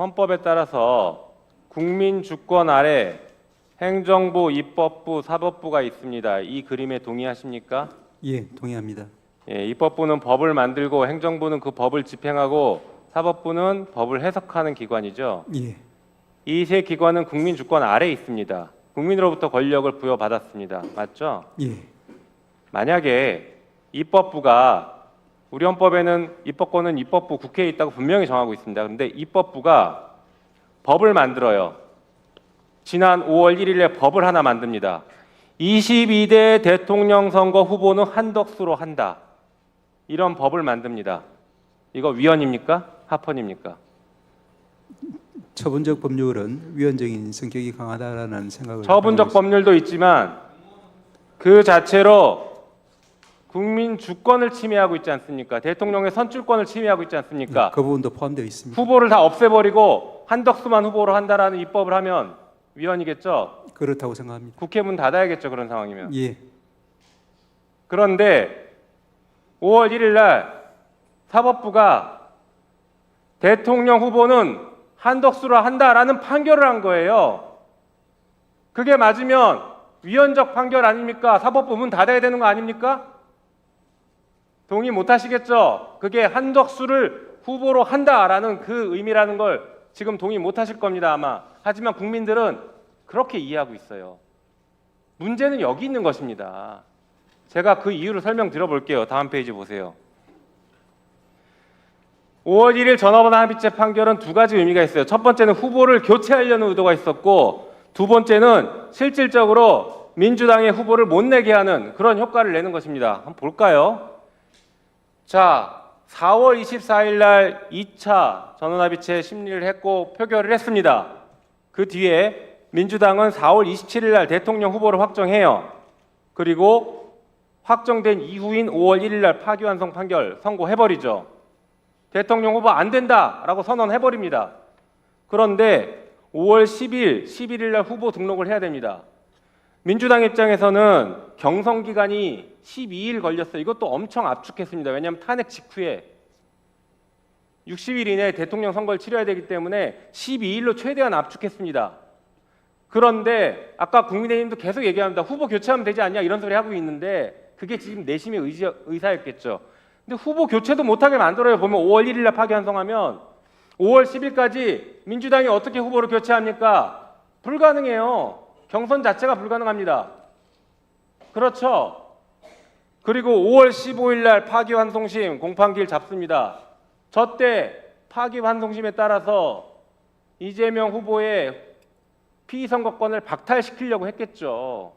헌법에 따라서 국민 주권 아래 행정부, 입법부, 사법부가 있습니다. 이 그림에 동의하십니까? 예, 동의합니다. 예, 입법부는 법을 만들고 행정부는 그 법을 집행하고 사법부는 법을 해석하는 기관이죠. 예, 이 세 기관은 국민 주권 아래에 있습니다. 국민으로부터 권력을 부여받았습니다. 맞죠? 예, 만약에 입법부가 우리 헌법에는 입법권은 입법부 국회에 있다고 분명히 정하고 있습니다. 그런데 입법부가 법을 만들어요. 지난 5월 1일에 법을 하나 만듭니다. 22대 대통령 선거 후보는 한덕수로 한다. 이런 법을 만듭니다. 이거 위헌입니까? 합헌입니까? 처분적 법률은 위헌적인 성격이 강하다라는 생각을 처분적 가지고 법률도 있지만 그 자체로 국민 주권을 침해하고 있지 않습니까? 대통령의 선출권을 침해하고 있지 않습니까? 있습니다. 그 부분도 포함되어 있습니다. 후보를 다 없애버리고 한덕수만 후보로 한다라는 입법을 하면 위헌이겠죠? 그렇다고 생각합니다. 국회 문 닫아야겠죠, 그런 상황이면. 예, 그런데 5월 1일 날 사법부가 대통령 후보는 한덕수로 한다라는 판결을 한 거예요. 그게 맞으면 위헌적 판결 아닙니까? 사법부 문 닫아야 되는 거 아닙니까? 동의 못 하시겠죠? 그게 한덕수를 후보로 한다라는 그 의미라는 걸 지금 동의 못 하실 겁니다, 아마. 하지만 국민들은 그렇게 이해하고 있어요. 문제는 여기 있는 것입니다. 제가 그 이유를 설명드려 볼게요. 다음 페이지 보세요. 5월 1일 전화번호 합의체 판결은 두 가지 의미가 있어요. 첫 번째는 후보를 교체하려는 의도가 있었고, 두 번째는 실질적으로 민주당의 후보를 못 내게 하는 그런 효과를 내는 것입니다. 한번 볼까요? 자, 4월 24일 날 2차 전원합의체 심리를 했고 표결을 했습니다. 그 뒤에 민주당은 4월 27일 날 대통령 후보를 확정해요. 그리고 확정된 이후인 5월 1일 날 파기환송 판결 선고해버리죠. 대통령 후보 안 된다라고 선언해버립니다. 그런데 5월 10일, 11일 날 후보 등록을 해야 됩니다. 민주당 입장에서는 경선 기간이 12일 걸렸어요. 이것도 엄청 압축했습니다. 왜냐하면 탄핵 직후에 60일 이내에 대통령 선거를 치러야 되기 때문에 12일로 최대한 압축했습니다. 그런데 아까 국민의힘도 계속 얘기합니다. 후보 교체하면 되지 않냐 이런 소리 하고 있는데 그게 지금 내심의 의사였겠죠. 근데 후보 교체도 못하게 만들어요. 보면 5월 1일 날 파기환송하면 5월 10일까지 민주당이 어떻게 후보를 교체합니까? 불가능해요. 경선 자체가 불가능합니다. 그렇죠? 그리고 5월 15일 날 파기환송심 공판기일 잡습니다. 저때 파기환송심에 따라서 이재명 후보의 피선거권을 박탈시키려고 했겠죠.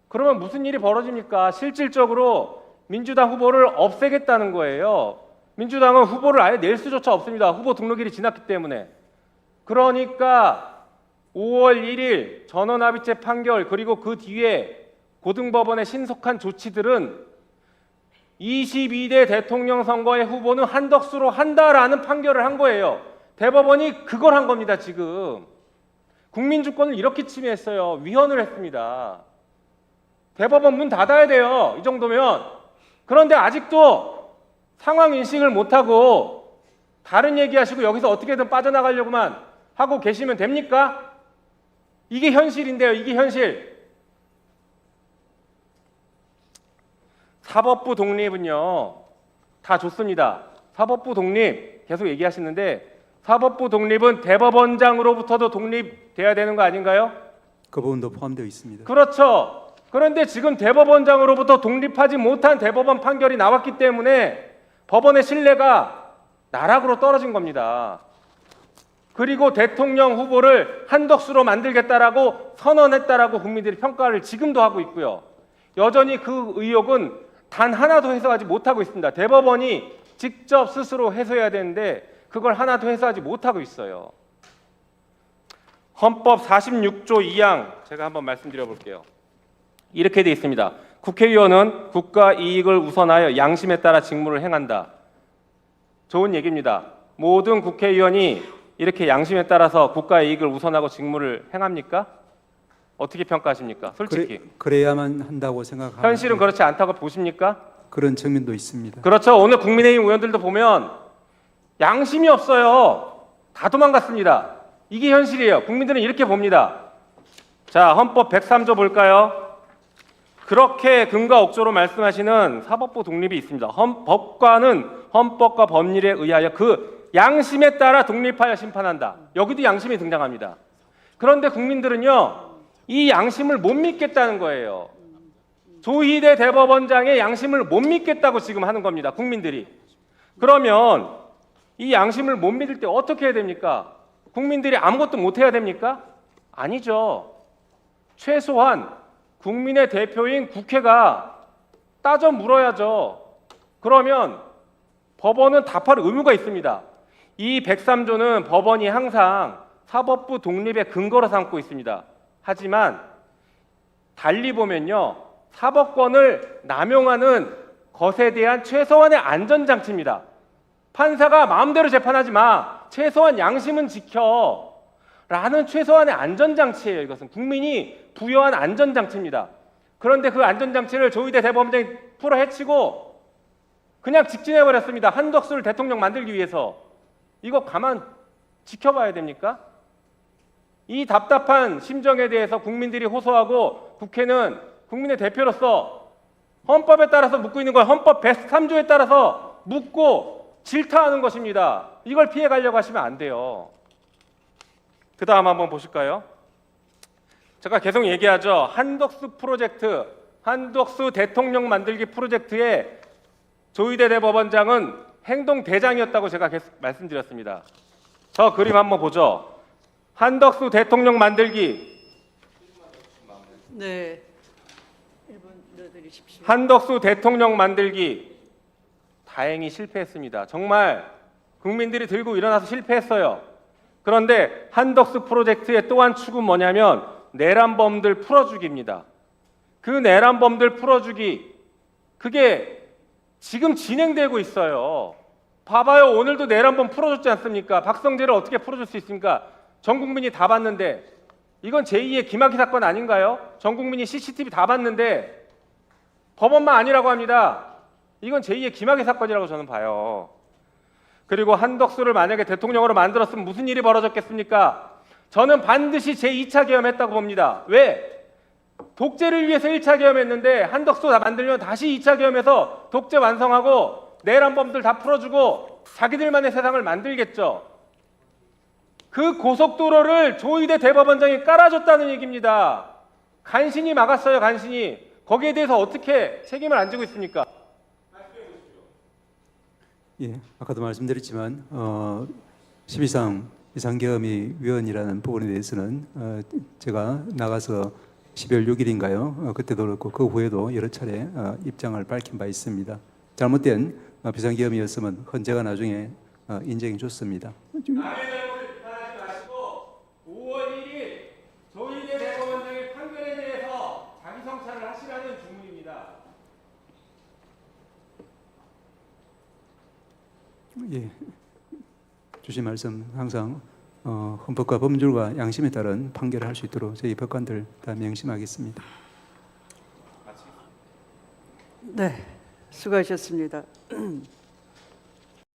그러면 무슨 일이 벌어집니까? 실질적으로 민주당 후보를 없애겠다는 거예요. 민주당은 후보를 아예 낼 수조차 없습니다. 후보 등록일이 지났기 때문에. 그러니까 5월 1일 전원합의체 판결 그리고 그 뒤에 고등법원의 신속한 조치들은 22대 대통령 선거의 후보는 한덕수로 한다라는 판결을 한 거예요. 대법원이 그걸 한 겁니다. 지금 국민주권을 이렇게 침해했어요. 위헌을 했습니다. 대법원 문 닫아야 돼요. 이 정도면. 그런데 아직도 상황 인식을 못하고 다른 얘기하시고 여기서 어떻게든 빠져나가려고만 하고 계시면 됩니까? 이게 현실인데요. 이게 현실. 사법부 독립은요. 다 좋습니다. 사법부 독립 계속 얘기하시는데 사법부 독립은 대법원장으로부터도 독립돼야 되는 거 아닌가요? 그 부분도 포함되어 있습니다. 그렇죠. 그런데 지금 대법원장으로부터 독립하지 못한 대법원 판결이 나왔기 때문에 법원의 신뢰가 나락으로 떨어진 겁니다. 그리고 대통령 후보를 한덕수로 만들겠다라고 선언했다라고 국민들이 평가를 지금도 하고 있고요. 여전히 그 의혹은 단 하나도 해소하지 못하고 있습니다. 대법원이 직접 스스로 해소해야 되는데 그걸 하나도 해소하지 못하고 있어요. 헌법 46조 2항 제가 한번 말씀드려 볼게요. 이렇게 되어 있습니다. 국회의원은 국가 이익을 우선하여 양심에 따라 직무를 행한다. 좋은 얘기입니다. 모든 국회의원이 이렇게 양심에 따라서 국가 이익을 우선하고 직무를 행합니까? 어떻게 평가하십니까? 솔직히. 그래야만 한다고 생각합니다. 현실은 그렇지 않다고 보십니까? 그런 측면도 있습니다. 그렇죠. 오늘 국민의힘 의원들도 보면 양심이 없어요. 다 도망갔습니다. 이게 현실이에요. 국민들은 이렇게 봅니다. 자, 헌법 103조 볼까요? 그렇게 근거 억조로 말씀하시는 사법부 독립이 있습니다. 법관은 헌법과 법률에 의하여 그 양심에 따라 독립하여 심판한다. 여기도 양심이 등장합니다. 그런데 국민들은요, 이 양심을 못 믿겠다는 거예요. 조희대 대법원장의 양심을 못 믿겠다고 지금 하는 겁니다. 국민들이. 그러면 이 양심을 못 믿을 때 어떻게 해야 됩니까? 국민들이 아무것도 못 해야 됩니까? 아니죠. 최소한 국민의 대표인 국회가 따져 물어야죠. 그러면 법원은 답할 의무가 있습니다. 이 103조는 법원이 항상 사법부 독립의 근거로 삼고 있습니다. 하지만 달리 보면요, 사법권을 남용하는 것에 대한 최소한의 안전장치입니다. 판사가 마음대로 재판하지 마, 최소한 양심은 지켜 라는 최소한의 안전장치예요. 이것은 국민이 부여한 안전장치입니다. 그런데 그 안전장치를 조희대 대법원장이 풀어 헤치고 그냥 직진해버렸습니다. 한덕수를 대통령 만들기 위해서. 이거 가만 지켜봐야 됩니까? 이 답답한 심정에 대해서 국민들이 호소하고 국회는 국민의 대표로서 헌법에 따라서 묻고 있는 걸 헌법 103조에 따라서 묻고 질타하는 것입니다. 이걸 피해가려고 하시면 안 돼요. 그 다음 한번 보실까요? 제가 계속 얘기하죠. 한덕수 프로젝트, 한덕수 대통령 만들기 프로젝트의 조희대 대법원장은 행동대장이었다고 제가 계속 말씀드렸습니다. 저 그림 한번 보죠. 한덕수 대통령 만들기. 네. 1분 넣어드리십시오. 한덕수 대통령 만들기. 다행히 실패했습니다. 정말 국민들이 들고 일어나서 실패했어요. 그런데 한덕수 프로젝트의 또 한 축은 뭐냐면 내란범들 풀어주기입니다. 그 내란범들 풀어주기, 그게 지금 진행되고 있어요. 봐봐요. 오늘도 내란범 풀어줬지 않습니까? 박성재를 어떻게 풀어줄 수 있습니까? 전 국민이 다 봤는데. 이건 제2의 김학의 사건 아닌가요? 전 국민이 CCTV 다 봤는데 법원만 아니라고 합니다. 이건 제2의 김학의 사건이라고 저는 봐요. 그리고 한덕수를 만약에 대통령으로 만들었으면 무슨 일이 벌어졌겠습니까? 저는 반드시 제2차 계엄했다고 봅니다. 왜? 독재를 위해서 1차 계엄했는데 한덕수 다 만들면 다시 2차 계엄해서 독재 완성하고 내란범들 다 풀어주고 자기들만의 세상을 만들겠죠. 그 고속도로를 조희대 대법원장이 깔아줬다는 얘기입니다. 간신히 막았어요. 간신히. 거기에 대해서 어떻게 책임을 안 지고 있습니까? 예, 아까도 말씀드렸지만 12상 비상계엄의 위원이라는 부분에 대해서는 제가 나가서 12월 6일인가요? 그때도 그렇고 그 후에도 여러 차례 입장을 밝힌 바 있습니다. 잘못된 비상계엄이었으면 헌재가 나중에 인정해 줬습니다. 남의 잘못을 비판하지 마시고 5월 1일 조희대 대법원장의 판결에 대해서 자기 성찰을 하시라는 주문입니다. 예, 주신 말씀 항상 헌법과 법률과 양심에 따른 판결을 할 수 있도록 저희 법관들 다 명심하겠습니다. 네. 수고하셨습니다.